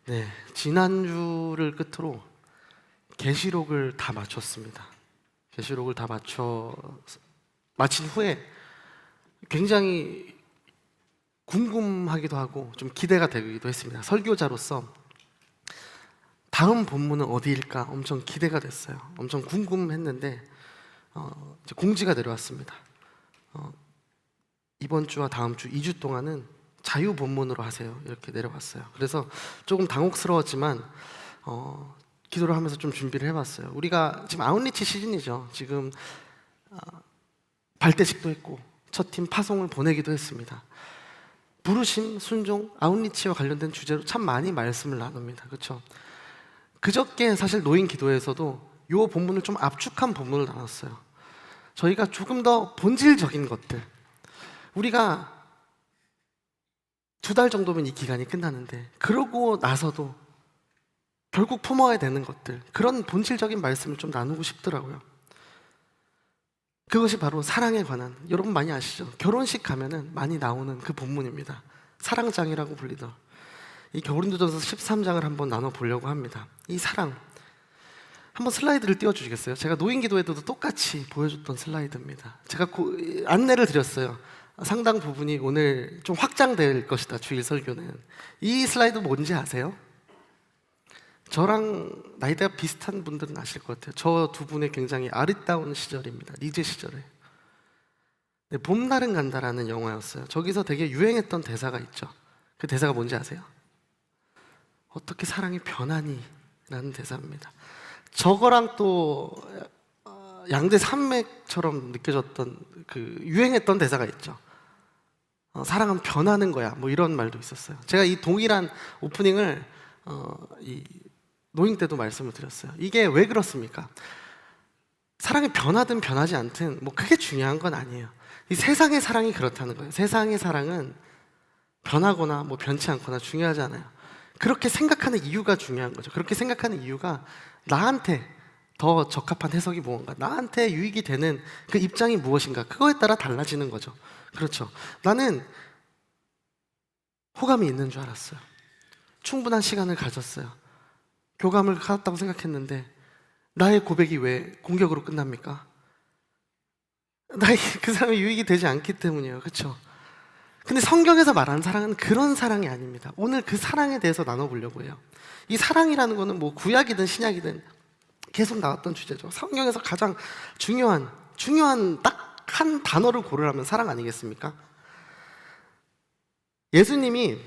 네, 지난주를 끝으로 계시록을 다 마쳤습니다. 계시록을 다 마친 후에 굉장히 궁금하기도 하고 좀 기대가 되기도 했습니다. 설교자로서 다음 본문은 어디일까 엄청 기대가 됐어요. 엄청 궁금했는데 이제 공지가 내려왔습니다. 이번 주와 다음 주 2주 동안은 자유 본문으로 하세요. 이렇게 내려왔어요. 그래서 조금 당혹스러웠지만 기도를 하면서 좀 준비를 해봤어요. 우리가 지금 아웃리치 시즌이죠. 지금 발대식도 했고 첫 팀 파송을 보내기도 했습니다. 부르심, 순종, 아웃리치와 관련된 주제로 참 많이 말씀을 나눕니다. 그렇죠? 그저께 사실 노인 기도에서도 이 본문을 좀 압축한 본문을 나눴어요. 저희가 조금 더 본질적인 것들, 우리가 2달 정도면 이 기간이 끝나는데 그러고 나서도 결국 품어야 되는 것들, 그런 본질적인 말씀을 좀 나누고 싶더라고요. 그것이 바로 사랑에 관한, 여러분 많이 아시죠? 결혼식 가면은 많이 나오는 그 본문입니다. 사랑장이라고 불리던 이 고린도전서 13장을 한번 나눠보려고 합니다. 이 사랑, 한번 슬라이드를 띄워주시겠어요? 제가 노인 기도에도 똑같이 보여줬던 슬라이드입니다. 제가 안내를 드렸어요. 상당 부분이 오늘 좀 확장될 것이다, 주일 설교는. 이 슬라이드 뭔지 아세요? 저랑 나이대가 비슷한 분들은 아실 것 같아요. 저 두 분의 굉장히 아리따운 시절입니다. 리즈 시절에. 네, 봄날은 간다라는 영화였어요. 저기서 되게 유행했던 대사가 있죠. 그 대사가 뭔지 아세요? 어떻게 사랑이 변하니? 라는 대사입니다. 저거랑 또 양대 산맥처럼 느껴졌던 그 유행했던 대사가 있죠. 사랑은 변하는 거야, 뭐 이런 말도 있었어요. 제가 이 동일한 오프닝을 이 노인 때도 말씀을 드렸어요. 이게 왜 그렇습니까? 사랑이 변하든 변하지 않든 뭐 크게 중요한 건 아니에요. 이 세상의 사랑이 그렇다는 거예요. 세상의 사랑은 변하거나 뭐 변치 않거나 중요하지 않아요. 그렇게 생각하는 이유가 중요한 거죠. 그렇게 생각하는 이유가 나한테 더 적합한 해석이 무언가, 나한테 유익이 되는 그 입장이 무엇인가, 그거에 따라 달라지는 거죠. 그렇죠. 나는 호감이 있는 줄 알았어요. 충분한 시간을 가졌어요. 교감을 가졌다고 생각했는데 나의 고백이 왜 공격으로 끝납니까? 그 사람이 유익이 되지 않기 때문이에요. 그렇죠? 근데 성경에서 말하는 사랑은 그런 사랑이 아닙니다. 오늘 그 사랑에 대해서 나눠보려고 해요. 이 사랑이라는 거는 뭐 구약이든 신약이든 계속 나왔던 주제죠. 성경에서 가장 중요한 딱 한 단어를 고르라면 사랑 아니겠습니까? 예수님이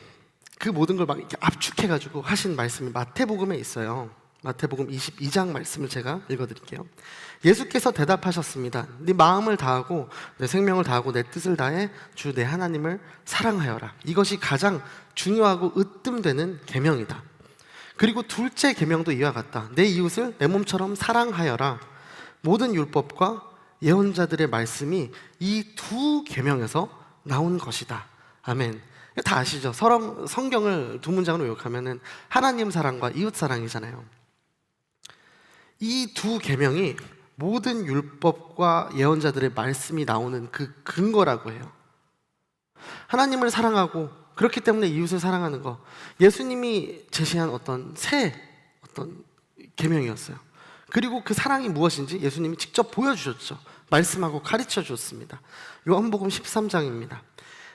그 모든 걸 막 이렇게 압축해가지고 하신 말씀이 마태복음에 있어요. 마태복음 22장 말씀을 제가 읽어드릴게요. 예수께서 대답하셨습니다. 네 마음을 다하고 내 생명을 다하고 내 뜻을 다해 주 내 하나님을 사랑하여라. 이것이 가장 중요하고 으뜸되는 계명이다. 그리고 둘째 계명도 이와 같다. 내 이웃을 내 몸처럼 사랑하여라. 모든 율법과 예언자들의 말씀이 이 두 계명에서 나온 것이다. 아멘. 다 아시죠? 성경을 두 문장으로 요약하면은 하나님 사랑과 이웃 사랑이잖아요. 이 두 계명이 모든 율법과 예언자들의 말씀이 나오는 그 근거라고 해요. 하나님을 사랑하고 그렇기 때문에 이웃을 사랑하는 거, 예수님이 제시한 어떤 계명이었어요. 그리고 그 사랑이 무엇인지 예수님이 직접 보여주셨죠. 말씀하고 가르쳐 주셨습니다. 요한복음 13장입니다.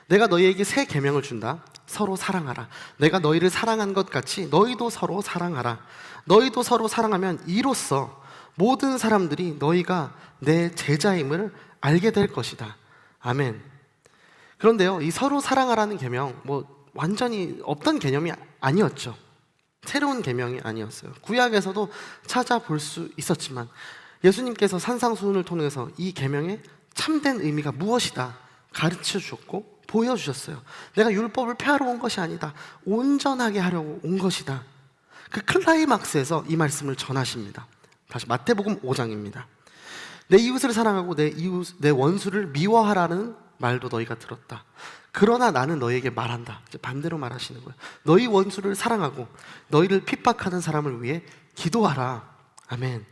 내가 너희에게 새 계명을 준다. 서로 사랑하라. 내가 너희를 사랑한 것 같이 너희도 서로 사랑하라. 너희도 서로 사랑하면 이로써 모든 사람들이 너희가 내 제자임을 알게 될 것이다. 아멘. 그런데요, 이 서로 사랑하라는 계명, 뭐 완전히 없던 개념이 아니었죠. 새로운 계명이 아니었어요. 구약에서도 찾아볼 수 있었지만 예수님께서 산상수훈을 통해서 이 계명의 참된 의미가 무엇이다 가르쳐 주셨고 보여주셨어요. 내가 율법을 폐하러 온 것이 아니다. 온전하게 하려고 온 것이다. 그 클라이막스에서 이 말씀을 전하십니다. 다시 마태복음 5장입니다. 내 이웃을 사랑하고 내 원수를 미워하라는 말도 너희가 들었다. 그러나 나는 너희에게 말한다. 이제 반대로 말하시는 거예요. 너희 원수를 사랑하고 너희를 핍박하는 사람을 위해 기도하라. 아멘.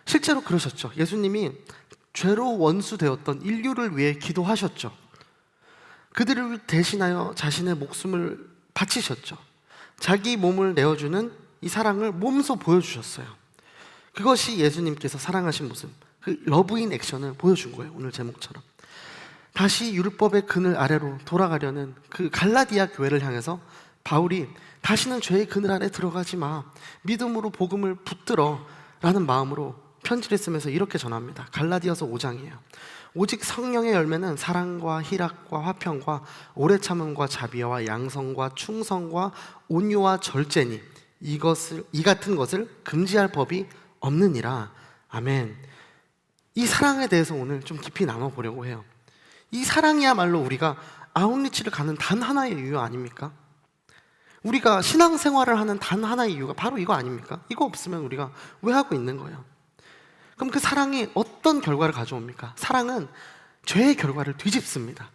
실제로 그러셨죠. 예수님이 죄로 원수되었던 인류를 위해 기도하셨죠. 그들을 대신하여 자신의 목숨을 바치셨죠. 자기 몸을 내어주는 이 사랑을 몸소 보여주셨어요. 그것이 예수님께서 사랑하신 모습, 그 러브인 액션을 보여준 거예요. 오늘 제목처럼 다시 율법의 그늘 아래로 돌아가려는 그 갈라디아 교회를 향해서 바울이 다시는 죄의 그늘 아래 들어가지 마, 믿음으로 복음을 붙들어 라는 마음으로 편지를 쓰면서 이렇게 전합니다. 갈라디아서 5장이에요. 오직 성령의 열매는 사랑과 희락과 화평과 오래 참음과 자비와 양성과 충성과 온유와 절제니 이 같은 것을 금지할 법이 없느니라. 아멘. 이 사랑에 대해서 오늘 좀 깊이 나눠보려고 해요. 이 사랑이야말로 우리가 아웃리치를 가는 단 하나의 이유 아닙니까? 우리가 신앙생활을 하는 단 하나의 이유가 바로 이거 아닙니까? 이거 없으면 우리가 왜 하고 있는 거예요? 그럼 그 사랑이 어떤 결과를 가져옵니까? 사랑은 죄의 결과를 뒤집습니다.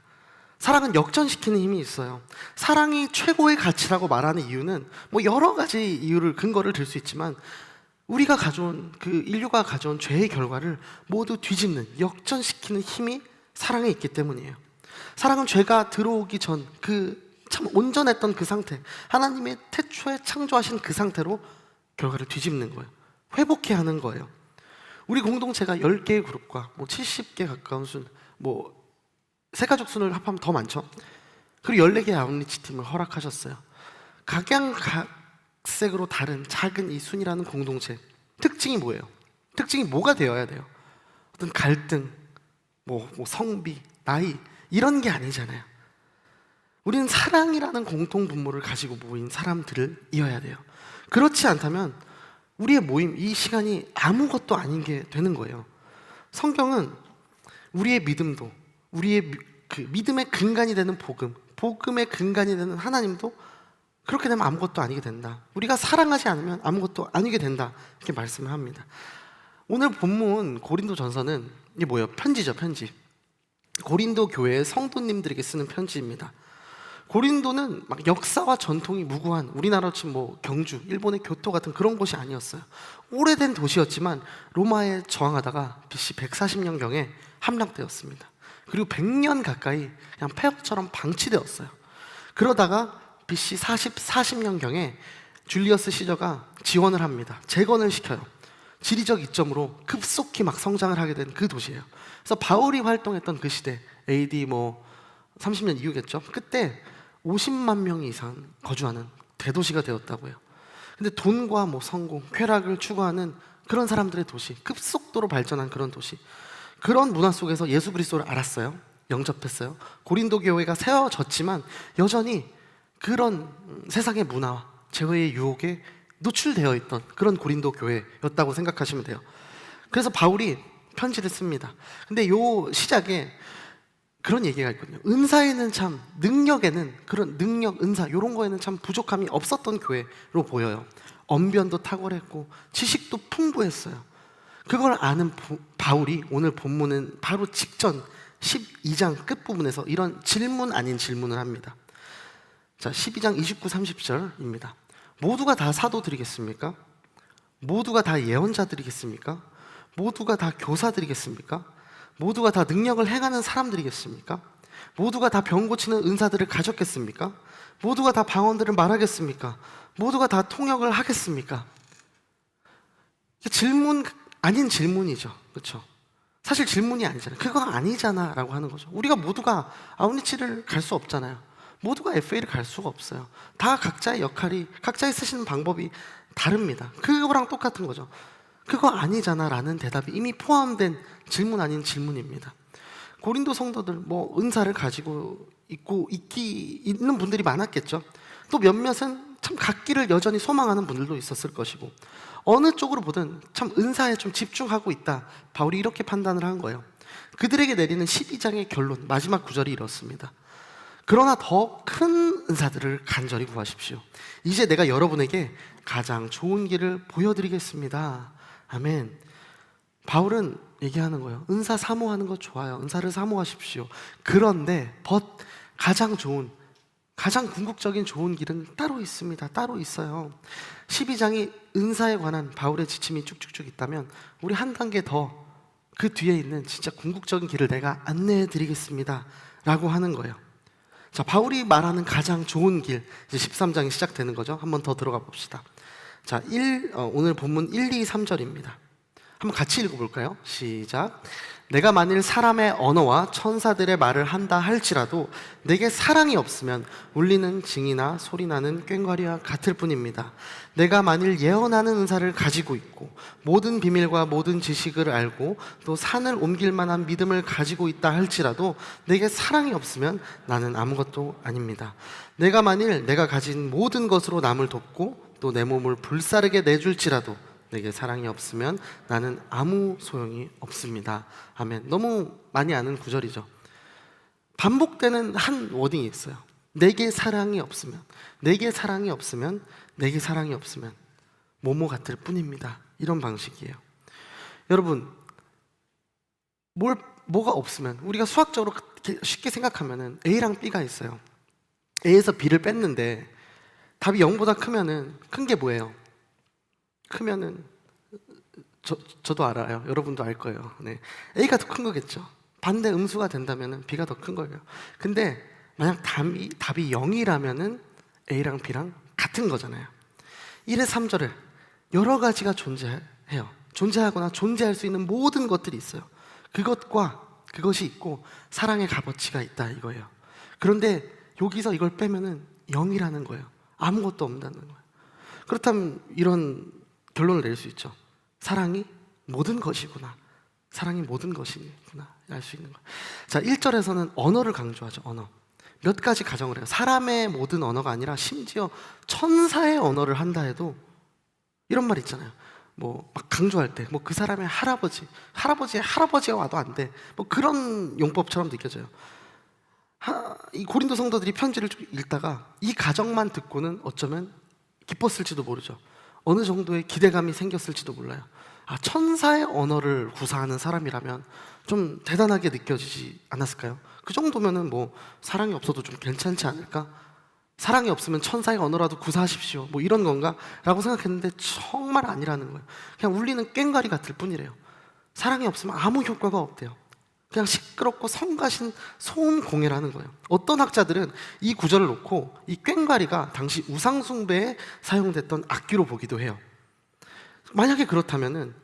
사랑은 역전시키는 힘이 있어요. 사랑이 최고의 가치라고 말하는 이유는 뭐 여러 가지 이유를 근거를 들 수 있지만 우리가 가져온 그 인류가 가져온 죄의 결과를 모두 뒤집는 역전시키는 힘이 사랑에 있기 때문이에요. 사랑은 죄가 들어오기 전 그 참 온전했던 그 상태, 하나님의 태초에 창조하신 그 상태로 결과를 뒤집는 거예요. 회복해 하는 거예요. 우리 공동체가 10개의 그룹과 뭐 70개 가까운 순, 뭐 세가족 순을 합하면 더 많죠. 그리고 14개의 아웃리치 팀을 허락하셨어요. 각양각색으로 다른 작은 이 순이라는 공동체 특징이 뭐예요? 특징이 뭐가 되어야 돼요? 어떤 갈등, 뭐 성비, 나이 이런 게 아니잖아요. 우리는 사랑이라는 공통 분모를 가지고 모인 사람들을 이어야 돼요. 그렇지 않다면 우리의 모임, 이 시간이 아무것도 아닌 게 되는 거예요. 성경은 우리의 믿음도, 우리의 그 믿음의 근간이 되는 복음, 복음의 근간이 되는 하나님도 그렇게 되면 아무것도 아니게 된다. 우리가 사랑하지 않으면 아무것도 아니게 된다. 이렇게 말씀을 합니다. 오늘 본문 고린도전서는 이게 뭐예요? 편지죠, 편지. 고린도 교회의 성도님들에게 쓰는 편지입니다. 고린도는 막 역사와 전통이 무구한 우리나라 치면 뭐 경주, 일본의 교토 같은 그런 곳이 아니었어요. 오래된 도시였지만 로마에 저항하다가 BC 140년경에 함락되었습니다. 그리고 100년 가까이 그냥 폐허처럼 방치되었어요. 그러다가 BC 40년경에 줄리어스 시저가 지원을 합니다. 재건을 시켜요. 지리적 이점으로 급속히 막 성장을 하게 된 그 도시예요. 그래서 바울이 활동했던 그 시대, AD 뭐 30년 이후겠죠. 그때 50만 명 이상 거주하는 대도시가 되었다고 해요. 근데 돈과 뭐 성공, 쾌락을 추구하는 그런 사람들의 도시, 급속도로 발전한 그런 도시, 그런 문화 속에서 예수 그리스도를 알았어요. 영접했어요. 고린도 교회가 세워졌지만 여전히 그런 세상의 문화와 죄의 유혹에 노출되어 있던 그런 고린도 교회였다고 생각하시면 돼요. 그래서 바울이 편지를 씁니다. 근데 요 시작에 그런 얘기가 있거든요. 은사에는 참, 능력에는, 그런 능력, 은사 이런 거에는 참 부족함이 없었던 교회로 보여요. 언변도 탁월했고 지식도 풍부했어요. 그걸 아는 바울이 오늘 본문은 바로 직전 12장 끝부분에서 이런 질문 아닌 질문을 합니다. 자, 12장 29, 30절입니다. 모두가 다 사도들이겠습니까? 모두가 다 예언자들이겠습니까? 모두가 다 교사들이겠습니까? 모두가 다 능력을 행하는 사람들이겠습니까? 모두가 다 병 고치는 은사들을 가졌겠습니까? 모두가 다 방언들을 말하겠습니까? 모두가 다 통역을 하겠습니까? 질문 아닌 질문이죠. 그렇죠? 사실 질문이 아니잖아요. 그거 아니잖아 라고 하는 거죠. 우리가 모두가 아웃리치를 갈 수 없잖아요. 모두가 FA를 갈 수가 없어요. 다 각자의 역할이, 각자의 쓰시는 방법이 다릅니다. 그거랑 똑같은 거죠. 그거 아니잖아 라는 대답이 이미 포함된 질문 아닌 질문입니다. 고린도 성도들 뭐 은사를 가지고 있는 분들이 많았겠죠. 또 몇몇은 참 갖기를 여전히 소망하는 분들도 있었을 것이고, 어느 쪽으로 보든 참 은사에 좀 집중하고 있다, 바울이 이렇게 판단을 한 거예요. 그들에게 내리는 12장의 결론, 마지막 구절이 이렇습니다. 그러나 더 큰 은사들을 간절히 구하십시오. 이제 내가 여러분에게 가장 좋은 길을 보여드리겠습니다. 아멘. 바울은 얘기하는 거예요. 은사 사모하는 거 좋아요. 은사를 사모하십시오. 그런데 가장 좋은, 가장 궁극적인 좋은 길은 따로 있습니다. 따로 있어요. 12장이 은사에 관한 바울의 지침이 쭉쭉쭉 있다면 우리 한 단계 더 그 뒤에 있는 진짜 궁극적인 길을 내가 안내해 드리겠습니다 라고 하는 거예요. 자, 바울이 말하는 가장 좋은 길, 이제 13장이 시작되는 거죠. 한번 더 들어가 봅시다. 자, 오늘 본문 1, 2, 3절입니다. 한번 같이 읽어볼까요? 시작. 내가 만일 사람의 언어와 천사들의 말을 한다 할지라도 내게 사랑이 없으면 울리는 징이나 소리나는 꽹과리와 같을 뿐입니다. 내가 만일 예언하는 은사를 가지고 있고 모든 비밀과 모든 지식을 알고 또 산을 옮길 만한 믿음을 가지고 있다 할지라도 내게 사랑이 없으면 나는 아무것도 아닙니다. 내가 만일 내가 가진 모든 것으로 남을 돕고 또 내 몸을 불사르게 내줄지라도 내게 사랑이 없으면 나는 아무 소용이 없습니다. 아멘. 너무 많이 아는 구절이죠. 반복되는 한 워딩이 있어요. 내게 사랑이 없으면, 내게 사랑이 없으면, 내게 사랑이 없으면 뭐뭐 같을 뿐입니다. 이런 방식이에요. 여러분, 뭐가 없으면 우리가 수학적으로 쉽게 생각하면은 A랑 B가 있어요. A에서 B를 뺐는데 답이 0보다 크면은 큰 게 뭐예요? 크면은 저도 알아요. 여러분도 알 거예요. 네. A가 더 큰 거겠죠. 반대 음수가 된다면 B가 더 큰 거예요. 근데 만약 답이 0이라면 A랑 B랑 같은 거잖아요. 1의 3절에 여러 가지가 존재해요. 존재하거나 존재할 수 있는 모든 것들이 있어요. 그것이 있고 사랑의 값어치가 있다 이거예요. 그런데 여기서 이걸 빼면은 0이라는 거예요. 아무것도 없다는 거예요. 그렇다면 이런 결론을 낼 수 있죠. 사랑이 모든 것이구나. 사랑이 모든 것이구나. 알 수 있는 거예요. 자, 1절에서는 언어를 강조하죠. 언어. 몇 가지 가정을 해요. 사람의 모든 언어가 아니라 심지어 천사의 언어를 한다 해도 이런 말 있잖아요. 뭐 막 강조할 때 뭐 그 사람의 할아버지의 할아버지가 와도 안 돼. 뭐 그런 용법처럼 느껴져요. 이 고린도 성도들이 편지를 읽다가 이 가정만 듣고는 어쩌면 기뻤을지도 모르죠. 어느 정도의 기대감이 생겼을지도 몰라요. 천사의 언어를 구사하는 사람이라면 좀 대단하게 느껴지지 않았을까요? 그 정도면은 뭐 사랑이 없어도 좀 괜찮지 않을까? 사랑이 없으면 천사의 언어라도 구사하십시오. 뭐 이런 건가? 라고 생각했는데 정말 아니라는 거예요. 그냥 울리는 꽹과리 같을 뿐이래요. 사랑이 없으면 아무 효과가 없대요. 그냥 시끄럽고 성가신 소음 공예라는 거예요. 어떤 학자들은 이 구절을 놓고 이 꽹과리가 당시 우상숭배에 사용됐던 악기로 보기도 해요. 만약에 그렇다면은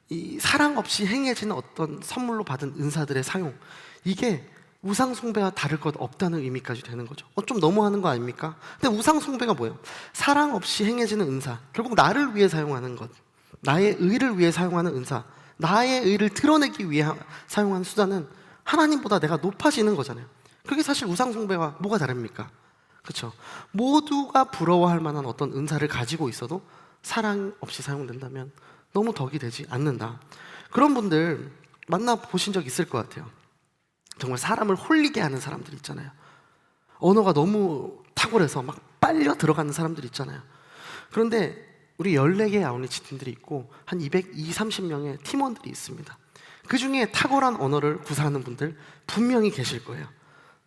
이 사랑 없이 행해지는 어떤 선물로 받은 은사들의 사용, 이게 우상숭배와 다를 것 없다는 의미까지 되는 거죠. 좀 너무하는 거 아닙니까? 근데 우상숭배가 뭐예요? 사랑 없이 행해지는 은사, 결국 나를 위해 사용하는 것, 나의 의를 위해 사용하는 은사, 나의 의를 드러내기 위해 사용하는 수단은 하나님보다 내가 높아지는 거잖아요. 그게 사실 우상숭배와 뭐가 다릅니까? 그렇죠? 모두가 부러워할 만한 어떤 은사를 가지고 있어도 사랑 없이 사용된다면 너무 덕이 되지 않는다. 그런 분들 만나보신 적 있을 것 같아요. 정말 사람을 홀리게 하는 사람들 있잖아요. 언어가 너무 탁월해서 막 빨려 들어가는 사람들 있잖아요. 그런데 우리 14개의 아웃리치 팀들이 있고 한 230명의 팀원들이 있습니다. 그 중에 탁월한 언어를 구사하는 분들 분명히 계실 거예요.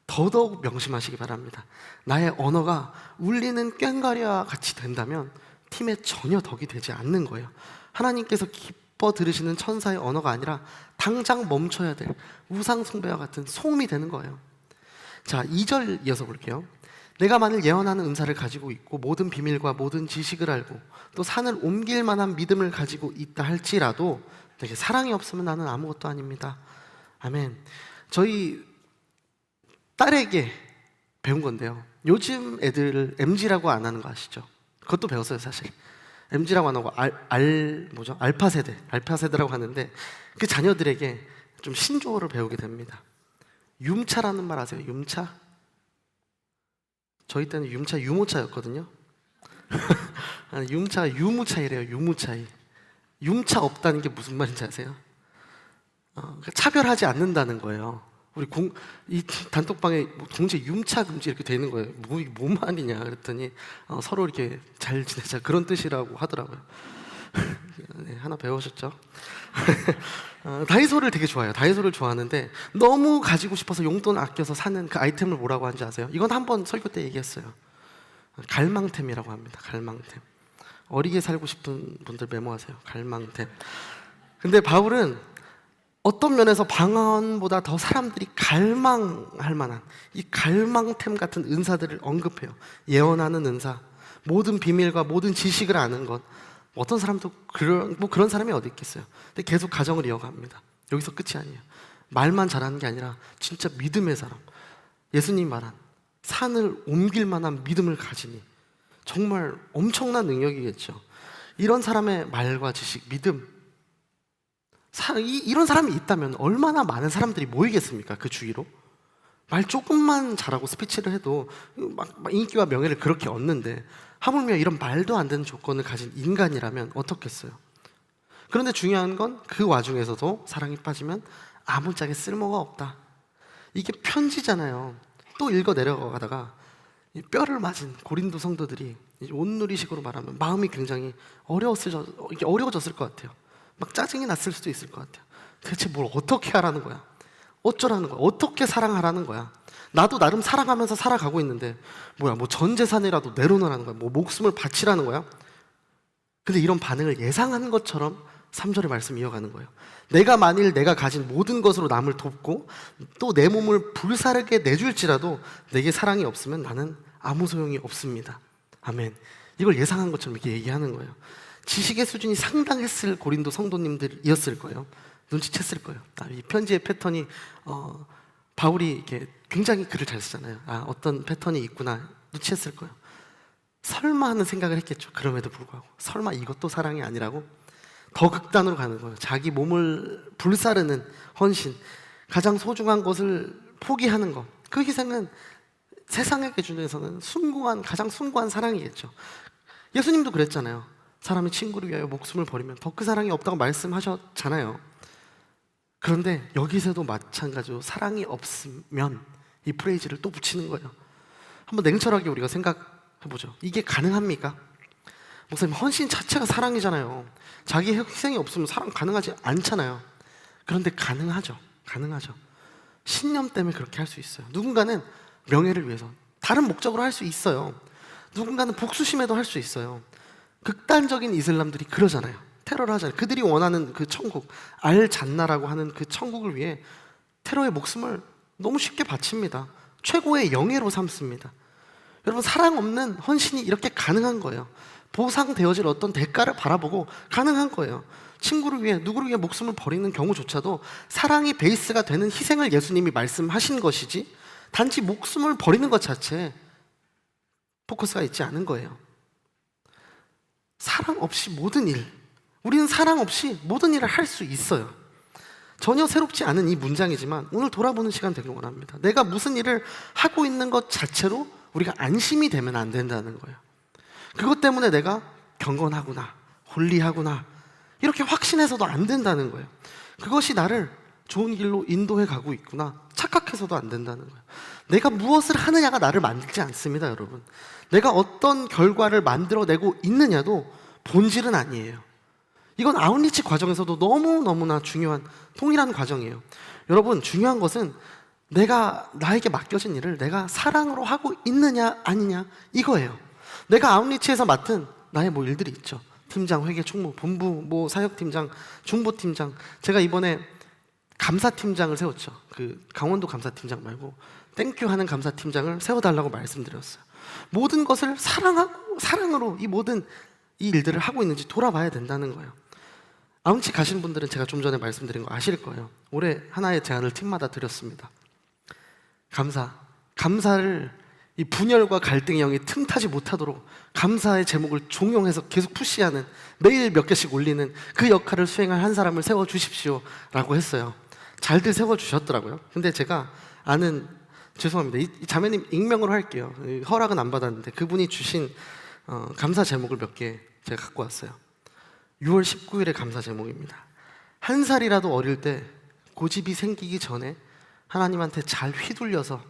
더더욱 명심하시기 바랍니다. 나의 언어가 울리는 꽹과리와 같이 된다면 팀에 전혀 덕이 되지 않는 거예요. 하나님께서 기뻐 들으시는 천사의 언어가 아니라 당장 멈춰야 될 우상숭배와 같은 소음이 되는 거예요. 자, 2절 이어서 볼게요. 내가 만일 예언하는 은사를 가지고 있고 모든 비밀과 모든 지식을 알고 또 산을 옮길 만한 믿음을 가지고 있다 할지라도 내게 사랑이 없으면 나는 아무것도 아닙니다. 아멘. 저희 딸에게 배운 건데요. 요즘 애들 MZ라고 안 하는 거 아시죠? 그것도 배웠어요, 사실. MZ라고 안 하고 알파 세대라고 하는데 그 자녀들에게 좀 신조어를 배우게 됩니다. 윰차라는 말 아세요? 윰차? 저희 때는 윰차 유모차였거든요. 윰차가 유무차이래요. 유무차이. 윰차 없다는 게 무슨 말인지 아세요? 그러니까 차별하지 않는다는 거예요. 이 단톡방에 동시에 윰차 금지 이렇게 돼 있는 거예요. 뭔 말이냐 그랬더니 서로 이렇게 잘 지내자 그런 뜻이라고 하더라고요. 네, 하나 배우셨죠? 다이소를 되게 좋아해요. 다이소를 좋아하는데 너무 가지고 싶어서 용돈 아껴서 사는 그 아이템을 뭐라고 하는지 아세요? 이건 한번 설교 때 얘기했어요. 갈망템이라고 합니다. 갈망템. 어리게 살고 싶은 분들 메모하세요. 갈망템. 근데 바울은 어떤 면에서 방언보다 더 사람들이 갈망할 만한 이 갈망템 같은 은사들을 언급해요. 예언하는 은사, 모든 비밀과 모든 지식을 아는 것. 어떤 사람도 그런 사람이 어디 있겠어요. 근데 계속 가정을 이어갑니다. 여기서 끝이 아니에요. 말만 잘하는 게 아니라 진짜 믿음의 사람, 예수님 말한 산을 옮길 만한 믿음을 가지니 정말 엄청난 능력이겠죠. 이런 사람의 말과 지식, 믿음, 이런 사람이 있다면 얼마나 많은 사람들이 모이겠습니까? 그 주위로. 말 조금만 잘하고 스피치를 해도 막 인기와 명예를 그렇게 얻는데, 하물며 이런 말도 안 되는 조건을 가진 인간이라면 어떻겠어요? 그런데 중요한 건 그 와중에서도 사랑이 빠지면 아무짝에 쓸모가 없다. 이게 편지잖아요. 또 읽어 내려가다가 이 뼈를 맞은 고린도 성도들이 온누리식으로 말하면 마음이 굉장히 어려워졌을 것 같아요. 막 짜증이 났을 수도 있을 것 같아요. 대체 뭘 어떻게 하라는 거야? 어쩌라는 거야? 어떻게 사랑하라는 거야? 나도 나름 사랑하면서 살아가고 있는데 뭐야, 뭐 전 재산이라도 내려놓으라는 거야? 뭐 목숨을 바치라는 거야? 근데 이런 반응을 예상한 것처럼 3절의 말씀 이어가는 거예요. 내가 만일 내가 가진 모든 것으로 남을 돕고 또 내 몸을 불사르게 내줄지라도 내게 사랑이 없으면 나는 아무 소용이 없습니다. 아멘. 이걸 예상한 것처럼 이렇게 얘기하는 거예요. 지식의 수준이 상당했을 고린도 성도님들이었을 거예요. 눈치챘을 거예요. 이 편지의 패턴이 바울이 이렇게 굉장히 글을 잘 쓰잖아요. 어떤 패턴이 있구나 눈치챘을 거예요. 설마 하는 생각을 했겠죠. 그럼에도 불구하고 설마 이것도 사랑이 아니라고? 더 극단으로 가는 거예요. 자기 몸을 불사르는 헌신, 가장 소중한 것을 포기하는 것, 그 희생은 세상의 기준에서는 가장 숭고한 사랑이겠죠. 예수님도 그랬잖아요. 사람이 친구를 위하여 목숨을 버리면 더 그 사랑이 없다고 말씀하셨잖아요. 그런데 여기서도 마찬가지로 사랑이 없으면 이 프레이즈를 또 붙이는 거예요. 한번 냉철하게 우리가 생각해보죠. 이게 가능합니까? 목사님, 헌신 자체가 사랑이잖아요. 자기 희생이 없으면 사랑 가능하지 않잖아요. 그런데 가능하죠. 신념 때문에 그렇게 할 수 있어요. 누군가는 명예를 위해서 다른 목적으로 할 수 있어요. 누군가는 복수심에도 할 수 있어요. 극단적인 이슬람들이 그러잖아요. 테러를 하잖아요. 그들이 원하는 그 천국, 알잔나라고 하는 그 천국을 위해 테러의 목숨을 너무 쉽게 바칩니다. 최고의 영예로 삼습니다. 여러분, 사랑 없는 헌신이 이렇게 가능한 거예요. 보상되어질 어떤 대가를 바라보고 가능한 거예요. 친구를 위해, 누구를 위해 목숨을 버리는 경우조차도 사랑이 베이스가 되는 희생을 예수님이 말씀하신 것이지, 단지 목숨을 버리는 것 자체에 포커스가 있지 않은 거예요. 사랑 없이 우리는 사랑 없이 모든 일을 할 수 있어요. 전혀 새롭지 않은 이 문장이지만 오늘 돌아보는 시간 되길 원합니다. 내가 무슨 일을 하고 있는 것 자체로 우리가 안심이 되면 안 된다는 거예요. 그것 때문에 내가 경건하구나, 홀리하구나 이렇게 확신해서도 안 된다는 거예요. 그것이 나를 좋은 길로 인도해 가고 있구나 착각해서도 안 된다는 거예요. 내가 무엇을 하느냐가 나를 만들지 않습니다, 여러분. 내가 어떤 결과를 만들어내고 있느냐도 본질은 아니에요. 이건 아웃리치 과정에서도 너무너무나 중요한 동일한 과정이에요. 여러분, 중요한 것은 나에게 맡겨진 일을 내가 사랑으로 하고 있느냐 아니냐 이거예요. 내가 아웃리치에서 맡은 나의 일들이 있죠. 팀장, 회계, 총무, 본부, 사역팀장, 중보팀장. 제가 이번에 감사팀장을 세웠죠. 그 강원도 감사팀장 말고 땡큐 하는 감사팀장을 세워달라고 말씀드렸어요. 모든 것을 사랑으로 이 일들을 하고 있는지 돌아봐야 된다는 거예요. 아웃리치 가신 분들은 제가 좀 전에 말씀드린 거 아실 거예요. 올해 하나의 제안을 팀마다 드렸습니다. 감사를 이 분열과 갈등의 영이 틈타지 못하도록 감사의 제목을 종용해서 계속 푸시하는, 매일 몇 개씩 올리는 그 역할을 수행할 한 사람을 세워주십시오 라고 했어요. 잘들 세워주셨더라고요. 근데 제가 죄송합니다. 이 자매님 익명으로 할게요. 허락은 안 받았는데 그분이 주신 감사 제목을 몇 개 제가 갖고 왔어요. 6월 19일의 감사 제목입니다. 한 살이라도 어릴 때 고집이 생기기 전에 하나님한테 잘 휘둘려서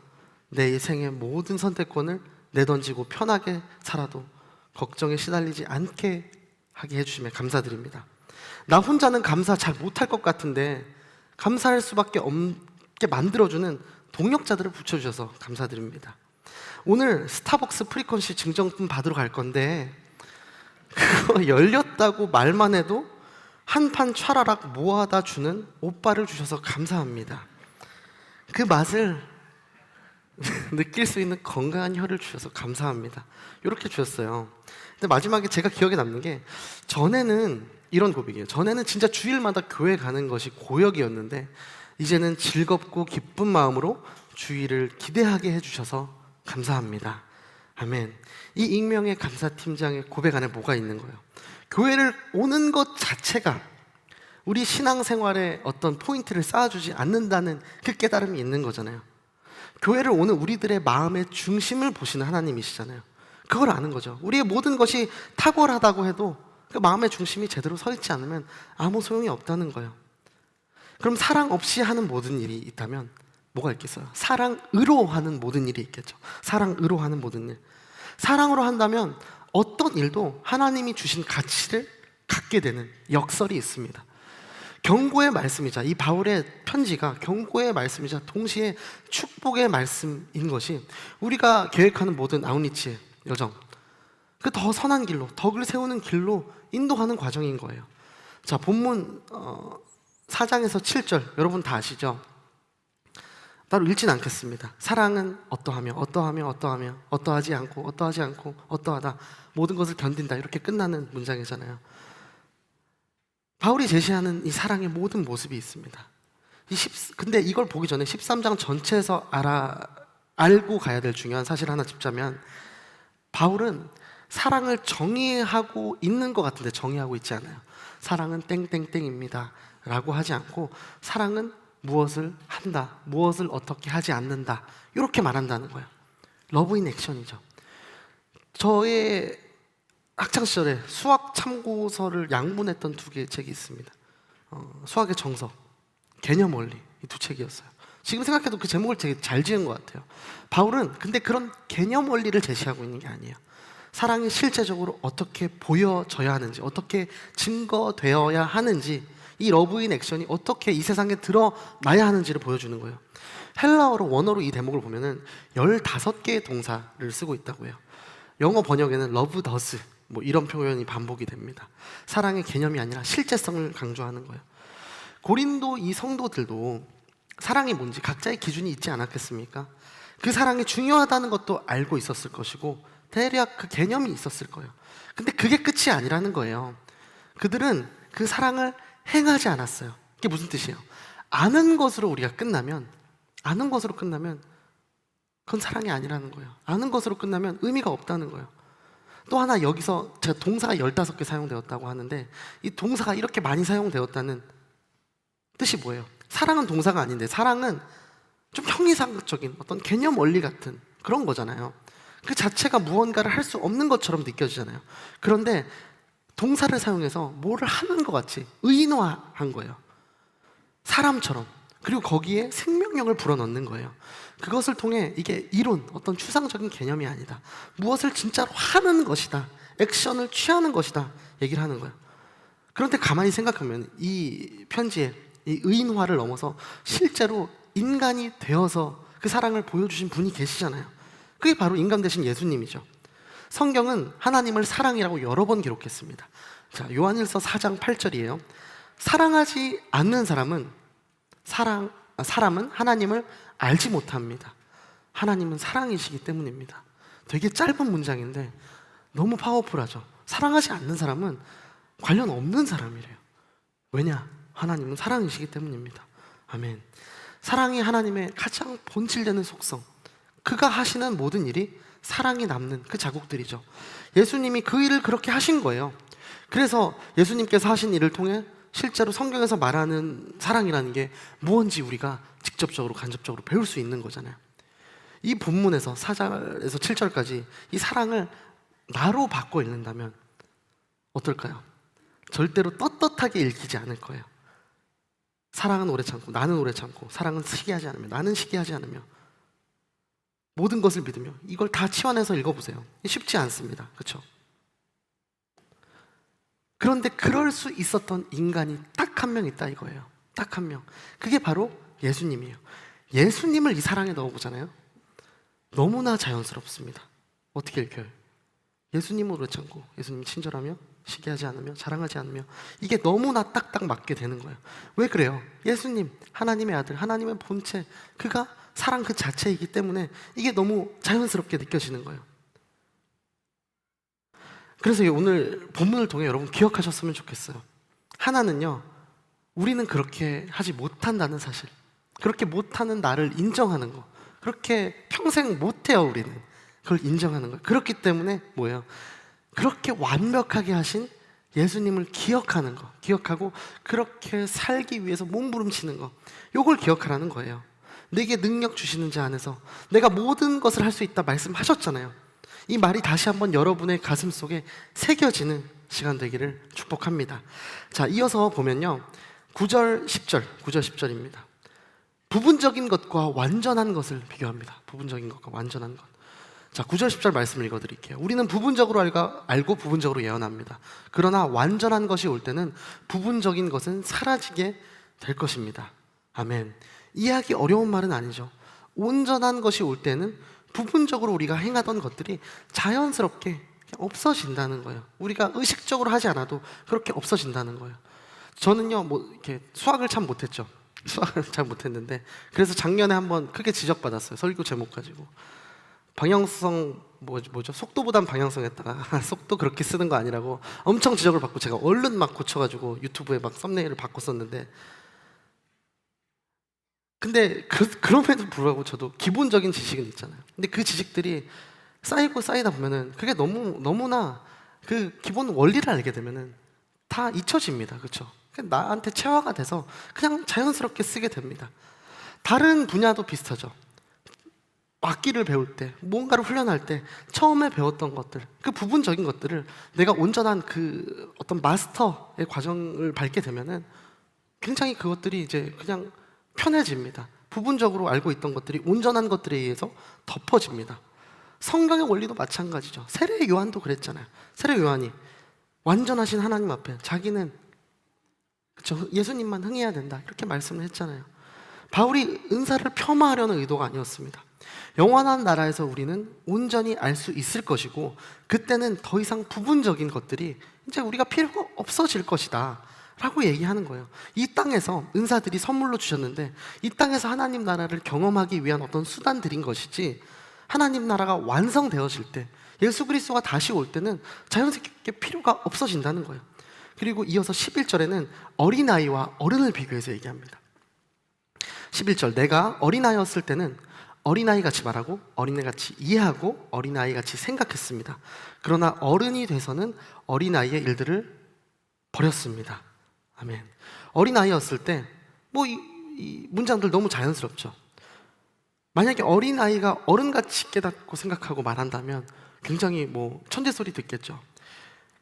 내 생의 모든 선택권을 내던지고 편하게 살아도 걱정에 시달리지 않게 하게 해주시면 감사드립니다. 나 혼자는 감사 잘 못할 것 같은데 감사할 수밖에 없게 만들어주는 동역자들을 붙여주셔서 감사드립니다. 오늘 스타벅스 프리퀀시 증정품 받으러 갈 건데 그거 열렸다고 말만 해도 한 판 촤라락 모아다 주는 오빠를 주셔서 감사합니다. 그 맛을 느낄 수 있는 건강한 혀를 주셔서 감사합니다. 이렇게 주셨어요. 근데 마지막에 제가 기억에 남는 게, 전에는 이런 고백이에요. 전에는 진짜 주일마다 교회 가는 것이 고역이었는데 이제는 즐겁고 기쁜 마음으로 주일을 기대하게 해주셔서 감사합니다. 아멘. 이 익명의 감사팀장의 고백 안에 뭐가 있는 거예요? 교회를 오는 것 자체가 우리 신앙생활에 어떤 포인트를 쌓아주지 않는다는 그 깨달음이 있는 거잖아요. 교회를 오는 우리들의 마음의 중심을 보시는 하나님이시잖아요. 그걸 아는 거죠. 우리의 모든 것이 탁월하다고 해도 그 마음의 중심이 제대로 서 있지 않으면 아무 소용이 없다는 거예요. 그럼 사랑 없이 하는 모든 일이 있다면 뭐가 있겠어요? 사랑으로 하는 모든 일이 있겠죠. 사랑으로 하는 모든 일. 사랑으로 한다면 어떤 일도 하나님이 주신 가치를 갖게 되는 역설이 있습니다. 경고의 말씀이자, 이 바울의 편지가 경고의 말씀이자 동시에 축복의 말씀인 것이 우리가 계획하는 모든 아웃리치의 여정, 그 더 선한 길로, 덕을 세우는 길로 인도하는 과정인 거예요. 자, 본문 4장에서 7절 여러분 다 아시죠? 따로 읽진 않겠습니다. 사랑은 어떠하며 어떠하며 어떠하며 어떠하지 않고 어떠하지 않고 어떠하다, 모든 것을 견딘다, 이렇게 끝나는 문장이잖아요. 바울이 제시하는 이 사랑의 모든 모습이 있습니다. 근데 이걸 보기 전에 13장 전체에서 알고 가야 될 중요한 사실 하나 짚자면, 바울은 사랑을 정의하고 있는 것 같은데 정의하고 있지 않아요. 사랑은 땡땡땡입니다 라고 하지 않고, 사랑은 무엇을 한다, 무엇을 어떻게 하지 않는다, 이렇게 말한다는 거예요. 러브 인 액션이죠. 저의 학창시절에 수학 참고서를 양분했던 두 개의 책이 있습니다. 수학의 정석, 개념 원리, 이 두 책이었어요. 지금 생각해도 그 제목을 되게 잘 지은 것 같아요. 바울은 근데 그런 개념 원리를 제시하고 있는 게 아니에요. 사랑이 실제적으로 어떻게 보여져야 하는지, 어떻게 증거되어야 하는지, 이 러브인 액션이 어떻게 이 세상에 드러나야 하는지를 보여주는 거예요. 헬라어로, 원어로 이 대목을 보면은 15개의 동사를 쓰고 있다고 해요. 영어 번역에는 love does, 뭐 이런 표현이 반복이 됩니다. 사랑의 개념이 아니라 실제성을 강조하는 거예요. 고린도 이 성도들도 사랑이 뭔지 각자의 기준이 있지 않았겠습니까? 그 사랑이 중요하다는 것도 알고 있었을 것이고 대략 그 개념이 있었을 거예요. 근데 그게 끝이 아니라는 거예요. 그들은 그 사랑을 행하지 않았어요. 이게 무슨 뜻이에요? 아는 것으로 우리가 끝나면, 아는 것으로 끝나면 그건 사랑이 아니라는 거예요. 아는 것으로 끝나면 의미가 없다는 거예요. 또 하나, 여기서 제가 동사가 15개 사용되었다고 하는데 이 동사가 이렇게 많이 사용되었다는 뜻이 뭐예요? 사랑은 동사가 아닌데 사랑은 좀 형이상적인 어떤 개념 원리 같은 그런 거잖아요. 그 자체가 무언가를 할 수 없는 것처럼 느껴지잖아요. 그런데 동사를 사용해서 뭐를 하는 것 같이 의인화한 거예요. 사람처럼. 그리고 거기에 생명력을 불어넣는 거예요. 그것을 통해 이게 이론, 어떤 추상적인 개념이 아니다, 무엇을 진짜로 하는 것이다, 액션을 취하는 것이다 얘기를 하는 거예요. 그런데 가만히 생각하면 이 편지에 이 의인화를 넘어서 실제로 인간이 되어서 그 사랑을 보여주신 분이 계시잖아요. 그게 바로 인간 되신 예수님이죠. 성경은 하나님을 사랑이라고 여러 번 기록했습니다. 자, 요한일서 4장 8절이에요. 사랑하지 않는 사람은 하나님을 알지 못합니다. 하나님은 사랑이시기 때문입니다. 되게 짧은 문장인데 너무 파워풀하죠. 사랑하지 않는 사람은 관련 없는 사람이래요. 왜냐? 하나님은 사랑이시기 때문입니다. 아멘. 사랑이 하나님의 가장 본질되는 속성, 그가 하시는 모든 일이 사랑이 남는 그 자국들이죠. 예수님이 그 일을 그렇게 하신 거예요. 그래서 예수님께서 하신 일을 통해 실제로 성경에서 말하는 사랑이라는 게 무언지 우리가 직접적으로 간접적으로 배울 수 있는 거잖아요. 이 본문에서 4절에서 7절까지 이 사랑을 나로 바꿔 읽는다면 어떨까요? 절대로 떳떳하게 읽히지 않을 거예요. 사랑은 오래 참고, 나는 오래 참고, 사랑은 시기하지 않으며, 나는 시기하지 않으며, 모든 것을 믿으며, 이걸 다 치환해서 읽어보세요. 쉽지 않습니다. 그렇죠? 그런데 그럴 수 있었던 인간이 딱 한 명 있다 이거예요. 딱 한 명. 그게 바로 예수님이에요. 예수님을 이 사랑에 넣어보잖아요. 너무나 자연스럽습니다. 어떻게 읽혀요? 예수님은 오래 참고, 예수님 친절하며 시기하지 않으며 자랑하지 않으며, 이게 너무나 딱딱 맞게 되는 거예요. 왜 그래요? 예수님, 하나님의 아들, 하나님의 본체, 그가 사랑 그 자체이기 때문에 이게 너무 자연스럽게 느껴지는 거예요. 그래서 오늘 본문을 통해 여러분 기억하셨으면 좋겠어요. 하나는요, 우리는 그렇게 하지 못한다는 사실, 그렇게 못하는 나를 인정하는 거, 그렇게 평생 못해요. 우리는 그걸 인정하는 거예요. 그렇기 때문에 뭐예요? 그렇게 완벽하게 하신 예수님을 기억하는 거, 기억하고 그렇게 살기 위해서 몸부림치는 거, 요걸 기억하라는 거예요. 내게 능력 주시는 자 안에서 내가 모든 것을 할 수 있다 말씀하셨잖아요. 이 말이 다시 한번 여러분의 가슴 속에 새겨지는 시간 되기를 축복합니다. 자, 이어서 보면요, 9절 10절, 9절 10절입니다. 부분적인 것과 완전한 것을 비교합니다. 부분적인 것과 완전한 것. 자, 9절 10절 말씀을 읽어드릴게요. 우리는 부분적으로 알고 부분적으로 예언합니다. 그러나 완전한 것이 올 때는 부분적인 것은 사라지게 될 것입니다. 아멘. 이해하기 어려운 말은 아니죠. 온전한 것이 올 때는 부분적으로 우리가 행하던 것들이 자연스럽게 없어진다는 거예요. 우리가 의식적으로 하지 않아도 그렇게 없어진다는 거예요. 저는요, 이렇게 수학을 참 못했죠. 수학을 잘 못했는데, 그래서 작년에 한번 크게 지적받았어요. 설교 제목 가지고. 방향성 뭐죠? 속도보단 방향성 했다가 속도 그렇게 쓰는 거 아니라고 엄청 지적을 받고, 제가 얼른 막 고쳐가지고 유튜브에 막 썸네일을 바꿨었는데, 근데 그럼에도 불구하고 저도 기본적인 지식은 있잖아요. 근데 그 지식들이 쌓이고 쌓이다 보면은 그게 너무나 그 기본 원리를 알게 되면은 다 잊혀집니다. 그렇죠? 나한테 체화가 돼서 그냥 자연스럽게 쓰게 됩니다. 다른 분야도 비슷하죠. 악기를 배울 때, 뭔가를 훈련할 때 처음에 배웠던 것들, 그 부분적인 것들을 내가 온전한 그 어떤 마스터의 과정을 밟게 되면은 굉장히 그것들이 이제 그냥 편해집니다. 부분적으로 알고 있던 것들이 온전한 것들에 의해서 덮어집니다. 성경의 원리도 마찬가지죠. 세례 요한도 그랬잖아요. 세례 요한이 완전하신 하나님 앞에 자기는, 그쵸, 예수님만 흥해야 된다, 이렇게 말씀을 했잖아요. 바울이 은사를 폄하하려는 의도가 아니었습니다. 영원한 나라에서 우리는 온전히 알 수 있을 것이고, 그때는 더 이상 부분적인 것들이 이제 우리가 필요가 없어질 것이다 라고 얘기하는 거예요. 이 땅에서 은사들이 선물로 주셨는데, 이 땅에서 하나님 나라를 경험하기 위한 어떤 수단들인 것이지, 하나님 나라가 완성되어질 때, 예수 그리스도가 다시 올 때는 자연스럽게 필요가 없어진다는 거예요. 그리고 이어서 11절에는 어린아이와 어른을 비교해서 얘기합니다. 11절, 내가 어린아이였을 때는 어린아이같이 말하고 어린애같이 이해하고 어린아이같이 생각했습니다. 그러나 어른이 돼서는 어린아이의 일들을 버렸습니다. 아멘. 어린아이였을 때 이 문장들 너무 자연스럽죠. 만약에 어린아이가 어른같이 깨닫고 생각하고 말한다면 굉장히 천재 소리 듣겠죠.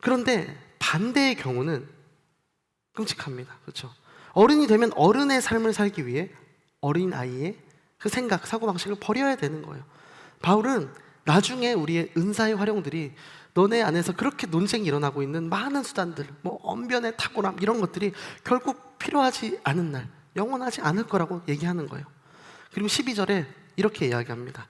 그런데 반대의 경우는 끔찍합니다. 그렇죠? 어른이 되면 어른의 삶을 살기 위해 어린아이의 그 생각, 사고방식을 버려야 되는 거예요. 바울은 나중에 우리의 은사의 활용들이 너네 안에서 그렇게 논쟁이 일어나고 있는 많은 수단들, 언변의 탁월함, 이런 것들이 결국 필요하지 않은 날, 영원하지 않을 거라고 얘기하는 거예요. 그리고 12절에 이렇게 이야기합니다.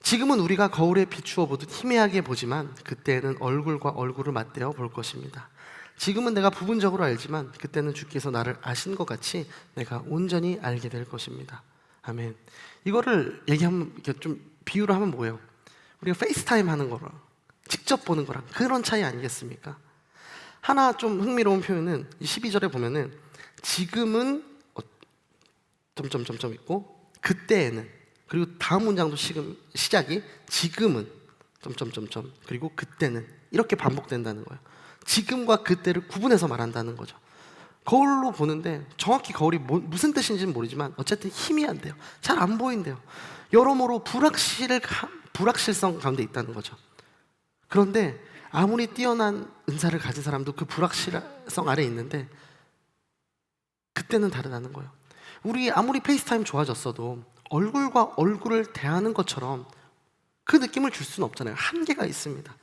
지금은 우리가 거울에 비추어 보듯 희미하게 보지만 그때는 얼굴과 얼굴을 맞대어 볼 것입니다. 지금은 내가 부분적으로 알지만 그때는 주께서 나를 아신 것 같이 내가 온전히 알게 될 것입니다. 아멘. 이거를 얘기하면, 이렇게 좀 비유를 하면 뭐예요? 우리가 페이스타임 하는 거랑 직접 보는 거랑 그런 차이 아니겠습니까? 하나 좀 흥미로운 표현은 12절에 보면은 지금은 점점점점 있고 그때에는, 그리고 다음 문장도 시작이 지금은 점점점점 그리고 그때는, 이렇게 반복된다는 거예요. 지금과 그때를 구분해서 말한다는 거죠. 거울로 보는데 정확히 거울이 무슨 뜻인지는 모르지만 어쨌든 희미한데요, 잘 안 보인대요. 여러모로 불확실성 가운데 있다는 거죠. 그런데 아무리 뛰어난 은사를 가진 사람도 그 불확실성 아래에 있는데 그때는 다르다는 거예요. 우리 아무리 페이스타임 좋아졌어도 얼굴과 얼굴을 대하는 것처럼 그 느낌을 줄 수는 없잖아요. 한계가 있습니다.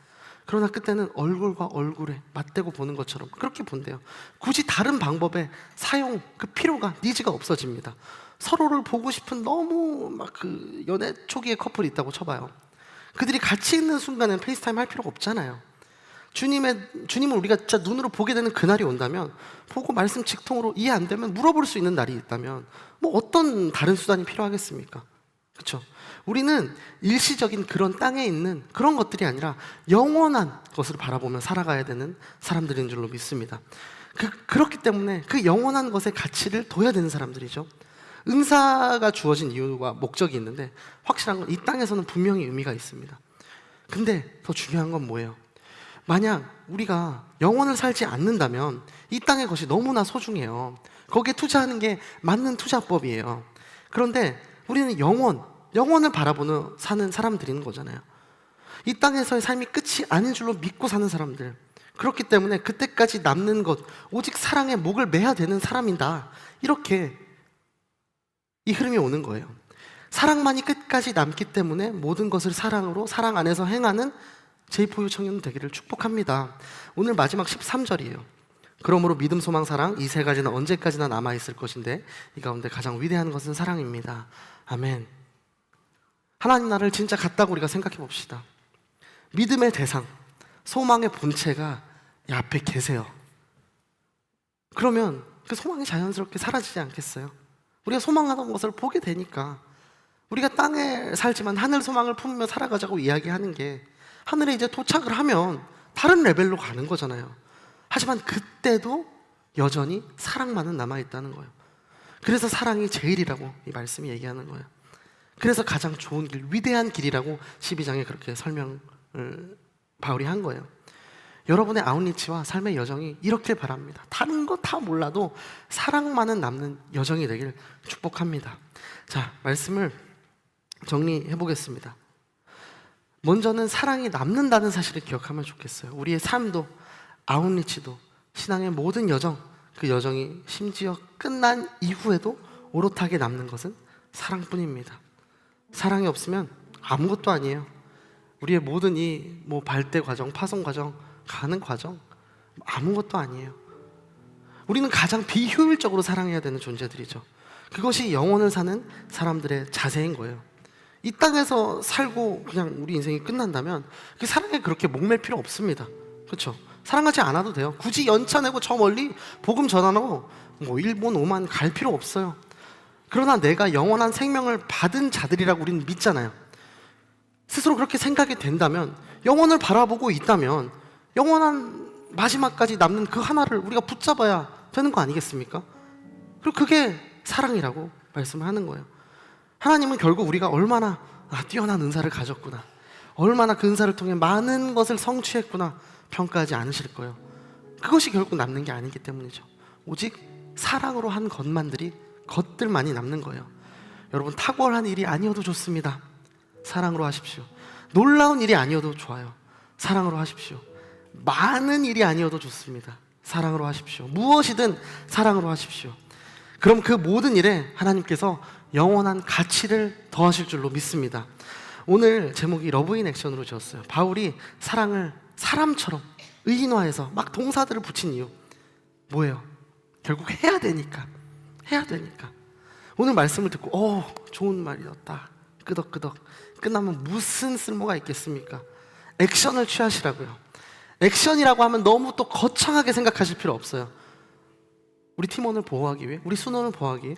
그러나 그때는 얼굴과 얼굴에 맞대고 보는 것처럼 그렇게 본대요. 굳이 다른 방법의 사용, 그 필요가, 니즈가 없어집니다. 서로를 보고 싶은 너무 그 연애 초기의 커플이 있다고 쳐봐요. 그들이 같이 있는 순간엔 페이스타임 할 필요가 없잖아요. 주님을 우리가 진짜 눈으로 보게 되는 그날이 온다면, 보고 말씀 직통으로 이해 안 되면 물어볼 수 있는 날이 있다면 뭐 어떤 다른 수단이 필요하겠습니까? 그렇죠? 우리는 일시적인 그런 땅에 있는 그런 것들이 아니라 영원한 것을 바라보며 살아가야 되는 사람들인 줄로 믿습니다. 그렇기 때문에 그 영원한 것의 가치를 둬야 되는 사람들이죠. 은사가 주어진 이유와 목적이 있는데, 확실한 건 이 땅에서는 분명히 의미가 있습니다. 근데 더 중요한 건 뭐예요? 만약 우리가 영원을 살지 않는다면 이 땅의 것이 너무나 소중해요. 거기에 투자하는 게 맞는 투자법이에요. 그런데 우리는 영원을 바라보는 사는 사람들인 거잖아요. 이 땅에서의 삶이 끝이 아닌 줄로 믿고 사는 사람들. 그렇기 때문에 그때까지 남는 것, 오직 사랑에 목을 매야 되는 사람이다. 이렇게 이 흐름이 오는 거예요. 사랑만이 끝까지 남기 때문에 모든 것을 사랑으로, 사랑 안에서 행하는 제2포유 청년 되기를 축복합니다. 오늘 마지막 13절이에요. 그러므로 믿음, 소망, 사랑 이 세 가지는 언제까지나 남아있을 것인데 이 가운데 가장 위대한 것은 사랑입니다. 아멘. 하나님 나라를 진짜 같다고 우리가 생각해 봅시다. 믿음의 대상, 소망의 본체가 이 앞에 계세요. 그러면 그 소망이 자연스럽게 사라지지 않겠어요? 우리가 소망하던 것을 보게 되니까. 우리가 땅에 살지만 하늘 소망을 품으며 살아가자고 이야기하는 게, 하늘에 이제 도착을 하면 다른 레벨로 가는 거잖아요. 하지만 그때도 여전히 사랑만은 남아있다는 거예요. 그래서 사랑이 제일이라고 이 말씀이 얘기하는 거예요. 그래서 가장 좋은 길, 위대한 길이라고 12장에 그렇게 설명을 바울이 한 거예요. 여러분의 아웃리치와 삶의 여정이 이렇길 바랍니다. 다른 거 다 몰라도 사랑만은 남는 여정이 되길 축복합니다. 자, 말씀을 정리해 보겠습니다. 먼저는 사랑이 남는다는 사실을 기억하면 좋겠어요. 우리의 삶도, 아웃리치도, 신앙의 모든 여정, 그 여정이 심지어 끝난 이후에도 오롯하게 남는 것은 사랑뿐입니다. 사랑이 없으면 아무것도 아니에요. 우리의 모든 이 발대 과정, 파송 과정, 가는 과정 아무것도 아니에요. 우리는 가장 비효율적으로 사랑해야 되는 존재들이죠. 그것이 영혼을 사는 사람들의 자세인 거예요. 이 땅에서 살고 그냥 우리 인생이 끝난다면 그 사랑에 그렇게 목맬 필요 없습니다. 그렇죠? 사랑하지 않아도 돼요. 굳이 연차 내고 저 멀리 복음 전하러 일본, 오만 갈 필요 없어요. 그러나 내가 영원한 생명을 받은 자들이라고 우리는 믿잖아요. 스스로 그렇게 생각이 된다면, 영원을 바라보고 있다면 영원한 마지막까지 남는 그 하나를 우리가 붙잡아야 되는 거 아니겠습니까? 그리고 그게 사랑이라고 말씀을 하는 거예요. 하나님은 결국 우리가 얼마나 뛰어난 은사를 가졌구나, 얼마나 그 은사를 통해 많은 것을 성취했구나 평가하지 않으실 거예요. 그것이 결국 남는 게 아니기 때문이죠. 오직 사랑으로 한 것들만이 남는 거예요. 여러분, 탁월한 일이 아니어도 좋습니다. 사랑으로 하십시오. 놀라운 일이 아니어도 좋아요. 사랑으로 하십시오. 많은 일이 아니어도 좋습니다. 사랑으로 하십시오. 무엇이든 사랑으로 하십시오. 그럼 그 모든 일에 하나님께서 영원한 가치를 더하실 줄로 믿습니다. 오늘 제목이 러브 인 액션으로 지었어요. 바울이 사랑을 사람처럼 의인화해서 막 동사들을 붙인 이유 뭐예요? 결국 해야 되니까. 오늘 말씀을 듣고 좋은 말이었다, 끄덕끄덕, 끝나면 무슨 쓸모가 있겠습니까? 액션을 취하시라고요. 액션이라고 하면 너무 또 거창하게 생각하실 필요 없어요. 우리 팀원을 보호하기 위해, 우리 순원을 보호하기 위해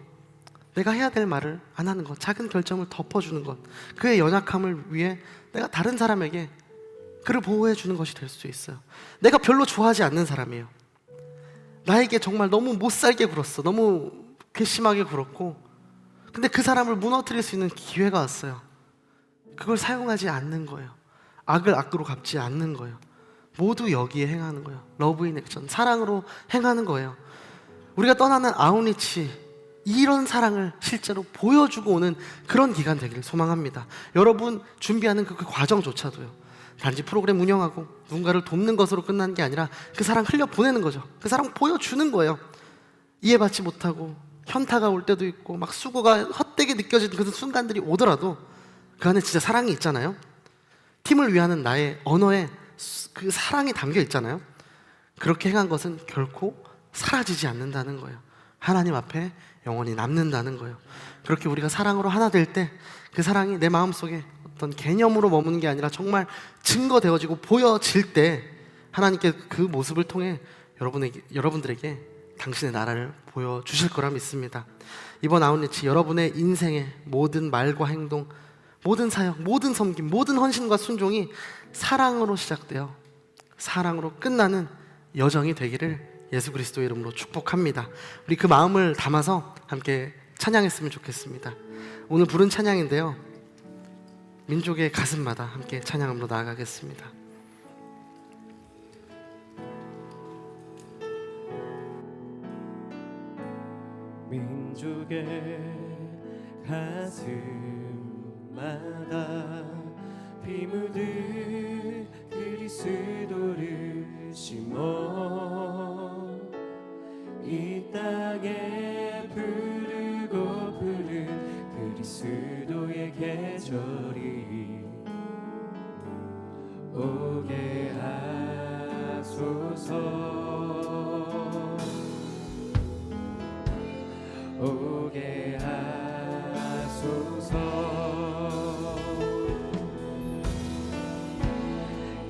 내가 해야 될 말을 안 하는 것, 작은 결점을 덮어주는 것, 그의 연약함을 위해 내가 다른 사람에게 그를 보호해 주는 것이 될 수 있어요. 내가 별로 좋아하지 않는 사람이에요. 나에게 정말 너무 못살게 굴었어, 너무 괘씸하게 굴었고, 근데 그 사람을 무너뜨릴 수 있는 기회가 왔어요. 그걸 사용하지 않는 거예요. 악을 악으로 갚지 않는 거예요. 모두 여기에 행하는 거예요. 러브 인 액션, 사랑으로 행하는 거예요. 우리가 떠나는 아웃리치, 이런 사랑을 실제로 보여주고 오는 그런 기간 되기를 소망합니다. 여러분 준비하는 그 과정조차도요, 단지 프로그램 운영하고 누군가를 돕는 것으로 끝나는 게 아니라 그 사랑 흘려보내는 거죠. 그 사랑 보여주는 거예요. 이해받지 못하고 현타가 올 때도 있고 막 수고가 헛되게 느껴지는 그 순간들이 오더라도 그 안에 진짜 사랑이 있잖아요. 팀을 위하는 나의 언어에 그 사랑이 담겨 있잖아요. 그렇게 행한 것은 결코 사라지지 않는다는 거예요. 하나님 앞에 영원히 남는다는 거예요. 그렇게 우리가 사랑으로 하나 될 때 그 사랑이 내 마음속에 어떤 개념으로 머무는 게 아니라 정말 증거되어지고 보여질 때 하나님께 그 모습을 통해 여러분들에게 당신의 나라를 보여주실 거라 믿습니다. 이번 아웃리치 여러분의 인생의 모든 말과 행동, 모든 사역, 모든 섬김, 모든 헌신과 순종이 사랑으로 시작되어 사랑으로 끝나는 여정이 되기를 예수 그리스도의 이름으로 축복합니다. 우리 그 마음을 담아서 함께 찬양했으면 좋겠습니다. 오늘 부른 찬양인데요, 민족의 가슴마다 함께 찬양으로 나아가겠습니다. 민족의 가슴마다 피 묻은 그리스도를 심어 이 땅에 부르고 부른 그리스도의 계절이 오게 하소서. 오게 하소서.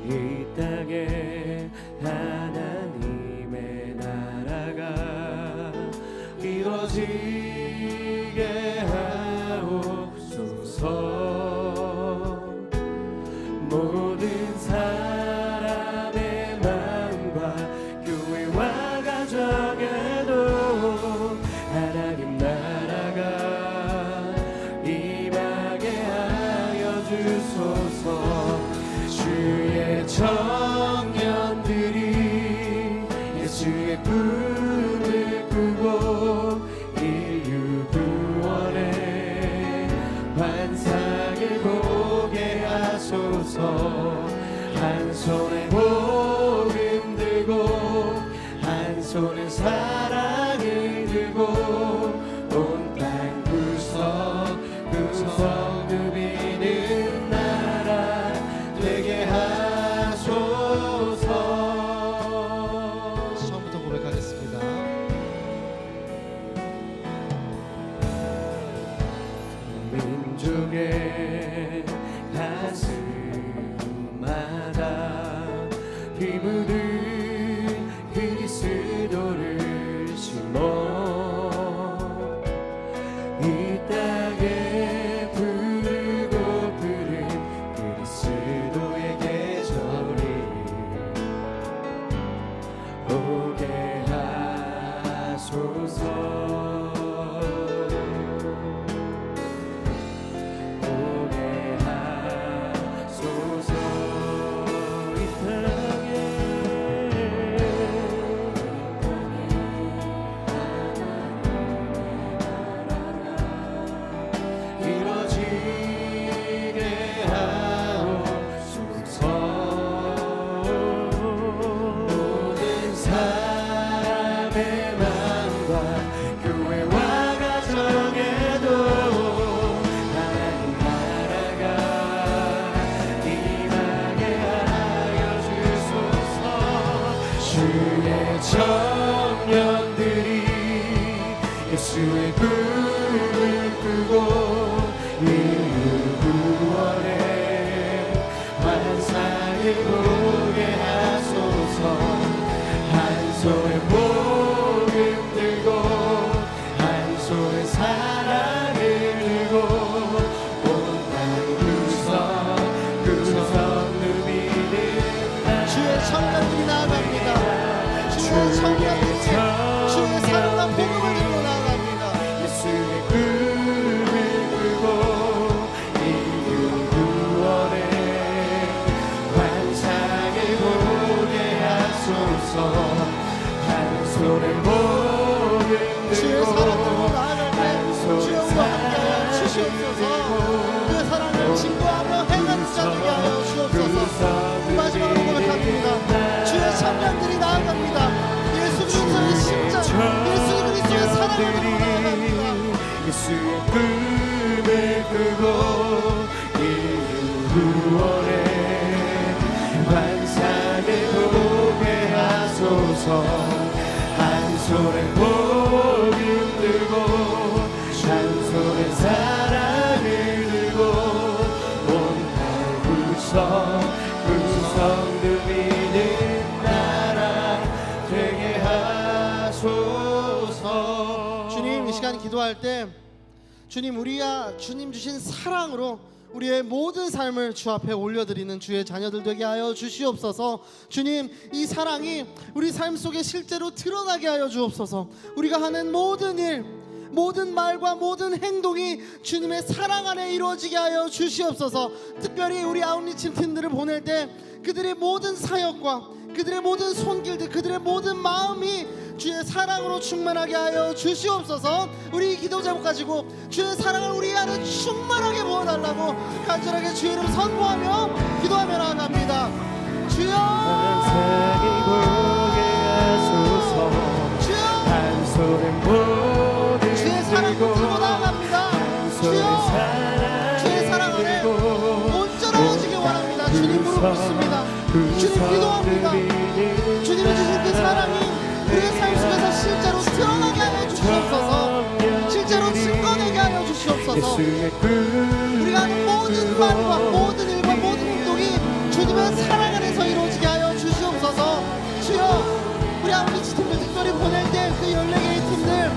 이 땅에 하나님의 나라가 이루어지게 하옵소서. 모든 사람의 마음과 교회와 가정에도 하나님 나라가 임하게 하여 주소서. 주의 청년들이 예수의 꿈을 꾸고 인류 구원의 환상을 보게 하소서. 한 손에 복음 들고 한 손에 사랑을 들고 온 땅 구석구석 누비는 나라 되게 하소서. 처음부터 고백하겠습니다. 민족의 가슴마다 피 묻은 그리스도를 심어 이 땅에 부르고 부른 그리스도의 계절이 오게 하소서. 청년들이 예수의 꿈을 꾸고 인류 구원의 환상을 보게 하소서. 한 손에 복음 들고 한 손에 사랑을 들고 온 땅 구석구석 누비는 주의 청년들이 나아갑니다. 주의 청년들이 주의 사랑과 복음을 들고 나아갑니다. 예수의 꿈을 꾸고 인류 구원의 환상을 보게 하소서. 한 손에 복음 주의 들고 사랑 들고 나아갈 때 주여와 함께하여 주시옵소서. 그 사랑을 증거하며 행하는 자 되게 하여 주옵소서. 마지막으로 고백합니다. 주의 청년들이 나아갑니다. 예수 그리스도의 심장, 예수 그리스도의 사랑을 들고 나아갑니다. 예수의 꿈을 꾸고 인류 구원의 환상을 보게 하소서. 한 손에 복음 들고 한 손에 사랑을 들고 온 땅 구석구석 누비는 기도할 때 주님, 우리가 주님 주신 사랑으로 우리의 모든 삶을 주 앞에 올려드리는 주의 자녀들 되게 하여 주시옵소서. 주님, 이 사랑이 우리 삶 속에 실제로 드러나게 하여 주옵소서. 우리가 하는 모든 일, 모든 말과 모든 행동이 주님의 사랑 안에 이루어지게 하여 주시옵소서. 특별히 우리 아웃리치 팀들을 보낼 때 그들의 모든 사역과 그들의 모든 손길들, 그들의 모든 마음이 주의 사랑으로 충만하게 하여 주시옵소서. 우리 기도 제목 가지고 주의 사랑을 우리 안에 충만하게 부어달라고 간절하게 주의 이름 선포하며 기도하며 나아갑니다. 주여, 세상이 보게 하소서. 주여, 한 손에 모든 주의 사랑을 들고 나아갑니다. 주여, 주의 사랑 안에 온전하여지길 원합니다. 주님 무릎 꿇습니다. 주님 기도합니다. 주님이 주신 그 사랑이 우리의 삶 속에서 실제로 드러나게 하여 주시옵소서. 실제로 증거되게 하여 주시옵소서. 우리가 하는 모든 말과 모든 일과 모든 행동이 주님의 사랑 안에서 이루어지게 하여 주시옵소서. 주여, 우리 아웃리치 팀들 특별히 보낼 때 그 14개의 팀들,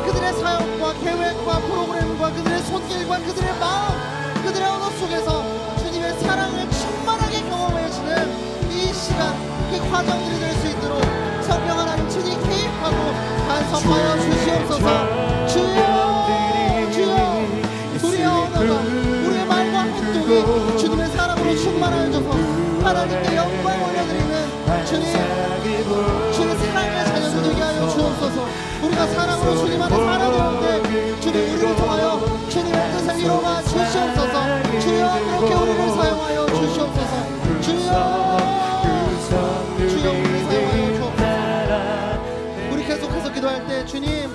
그들의 사역과 계획과 프로그램과 그들의 손길과 그들의 마음, 그들의 언어 속에서 주님의 사랑을 충만하게 경험해주는 이 시간, 그 과정들이 될 수 있도록 성령 하나님 주님 개입하고 간섭하여 주시옵소서. 주여, 주여, 우리의 언어가, 우리의 말과 행동이 주님의 사랑으로 충만하여져서 하나님께 영광 올려드리는 주님의 사랑의 자녀들 되게 하여 주옵소서. 우리가 사랑으로 주님 안에 살아가는데 주님 우리를 통하여 주님의 뜻을 이루어 주시옵소서. 주여, 그렇게 우리를 사용하여 주시옵소서. 주여, 우리를 사용하여 주옵소서. 우리 계속해서 기도할 때 주님,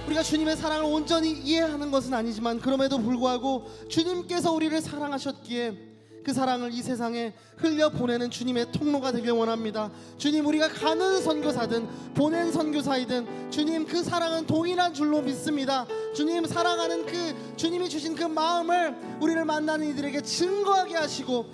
우리가 주님의 사랑을 온전히 이해하는 것은 아니지만 그럼에도 불구하고 주님께서 우리를 사랑하셨기에 그 사랑을 이 세상에 흘려보내는 주님의 통로가 되길 원합니다. 주님, 우리가 가는 선교사든 보낸 선교사이든 주님 그 사랑은 동일한 줄로 믿습니다. 주님, 사랑하는 그 주님이 주신 그 마음을 우리를 만나는 이들에게 증거하게 하시고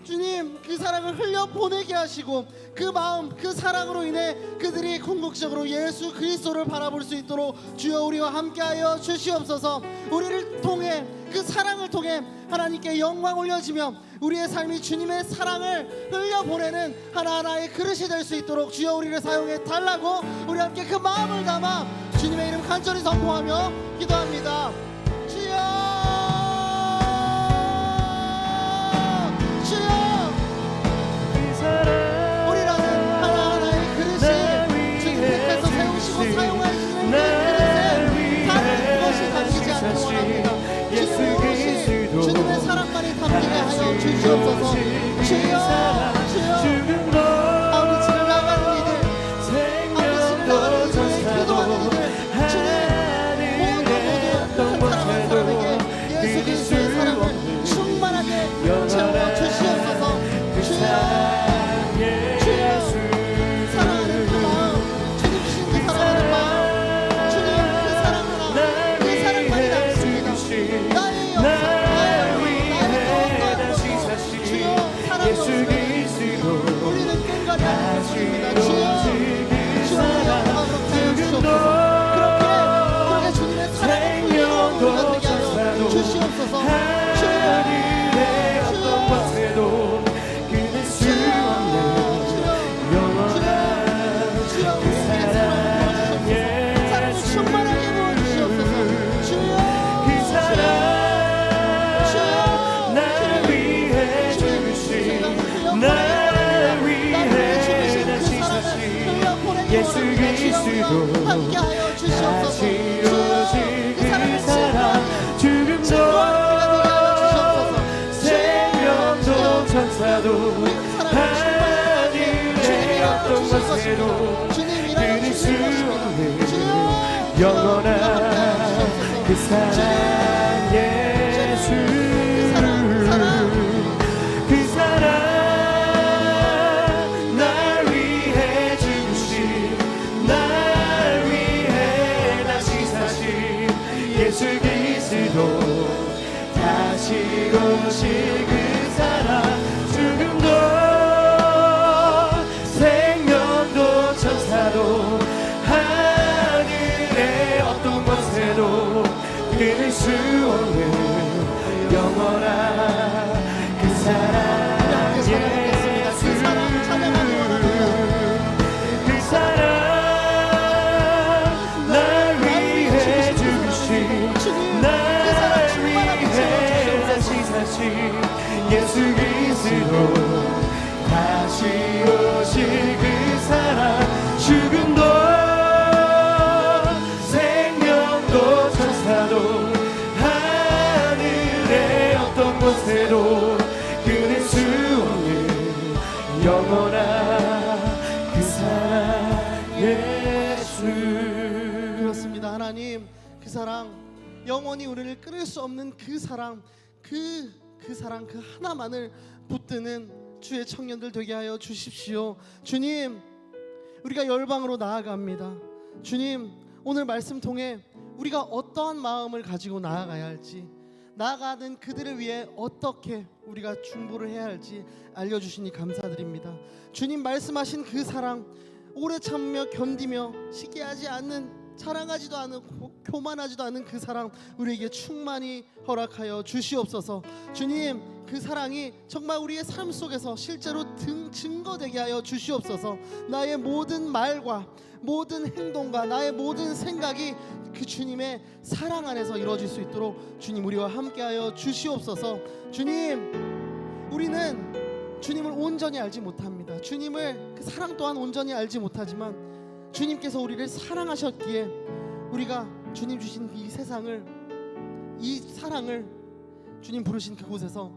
주님 그 사랑을 흘려보내게 하시고 그 마음, 그 사랑으로 인해 그들이 궁극적으로 예수 그리스도를 바라볼 수 있도록 주여 우리와 함께하여 주시옵소서. 우리를 통해, 그 사랑을 통해 하나님께 영광 올려지며 우리의 삶이 주님의 사랑을 흘려보내는 하나하나의 그릇이 될 수 있도록 주여 우리를 사용해 달라고 우리 함께 그 마음을 담아 주님의 이름 간절히 선포하며 기도합니다. 주여, 우리라는 하나하나의 그릇이 주님께서 세우시고 사용하시는 그 그릇에 다른 것이 담기지 않기 원합니다. 주님 오롯이 주님의 사랑만이 담기게 하여 주시옵소서. 주여, 주여, 아우리치를 나가는 이들, 아우리치를 나가는 이들, 기도하는 이들, 주님 모두 한 사람에게 예수 그리스도의 사랑을 충만하게 채워 주시옵소서. 주여, 사랑하는 그 마음, 주님 주신 그 사랑하는 마음, 주님 그 사랑 하나, 그 사랑만이 남습니다. 나의 영광, 나의 영광으로서 주여 사랑으로 우리는 끈가리 하는 것입니다. 주여, 주여 영광으로 하여 주시옵소서. 그렇게 주님의 사랑을 흘리는 우리가 되게 하여 주시옵소서. 예수 그리스도 함께하여 주시옵소서. 주여, 그 사랑을 죽음도 생명도 천사도 하늘의 어떤 것에도 끊을 수 없는 영원한 그 사랑 예수, 그 사랑 날 위해 죽으신, 날 위해 다시 사신 예수 그리스도, 다시 오실 그 사랑, 죽음도 생명도 천사도 하늘의 어떤 것에 예수 그리스도 다시 오실 그 사랑 죽음도 생명도 천사도 하늘의 어떤 곳에도 끊을 수 없는 영원한 그 사랑 예수. 그렇습니다. 하나님, 그 사랑, 영원히 우리를 끊을 수 없는 그 사랑, 그 사랑 그 하나만을 붙드는 주의 청년들 되게 하여 주십시오. 주님, 우리가 열방으로 나아갑니다. 주님, 오늘 말씀 통해 우리가 어떠한 마음을 가지고 나아가야 할지, 나아가는 그들을 위해 어떻게 우리가 중보를 해야 할지 알려주시니 감사드립니다. 주님 말씀하신 그 사랑, 오래 참으며 견디며 시기하지 않는, 자랑하지도 않고 교만하지도 않은 그 사랑 우리에게 충만히 허락하여 주시옵소서. 주님, 그 사랑이 정말 우리의 삶 속에서 실제로 증거되게 하여 주시옵소서. 나의 모든 말과 모든 행동과 나의 모든 생각이 그 주님의 사랑 안에서 이루어질 수 있도록 주님 우리와 함께하여 주시옵소서. 주님, 우리는 주님을 온전히 알지 못합니다. 주님을 그 사랑 또한 온전히 알지 못하지만 주님께서 우리를 사랑하셨기에 우리가 주님 주신 이 세상을, 이 사랑을 주님 부르신 그곳에서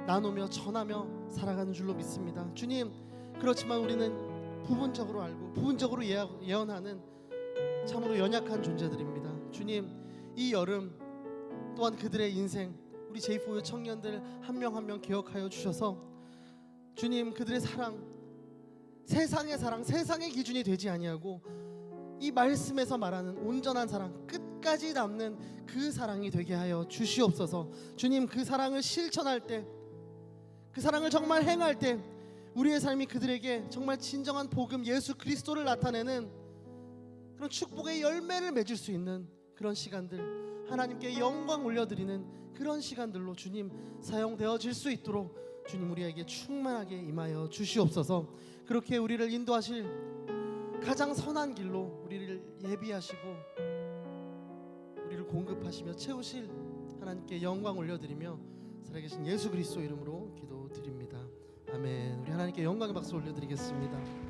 나누며 전하며 살아가는 줄로 믿습니다. 주님, 그렇지만 우리는 부분적으로 알고 부분적으로 예언하는 참으로 연약한 존재들입니다. 주님, 이 여름 또한 그들의 인생, 우리 제4의 청년들 한 명 한 명 기억하여 주셔서 주님, 그들의 사랑, 세상의 사랑, 세상의 기준이 되지 아니하고 이 말씀에서 말하는 온전한 사랑, 끝까지 남는 그 사랑이 되게 하여 주시옵소서. 주님, 그 사랑을 실천할 때, 그 사랑을 정말 행할 때 우리의 삶이 그들에게 정말 진정한 복음 예수 그리스도를 나타내는 그런 축복의 열매를 맺을 수 있는 그런 시간들, 하나님께 영광 올려드리는 그런 시간들로 주님 사용되어질 수 있도록 주님 우리에게 충만하게 임하여 주시옵소서. 그렇게 우리를 인도하실 가장 선한 길로 우리를 예비하시고 우리를 공급하시며 채우실 하나님께 영광 올려드리며 살아계신 예수 그리스도 이름으로 기도드립니다. 아멘. 우리 하나님께 영광의 박수 올려드리겠습니다.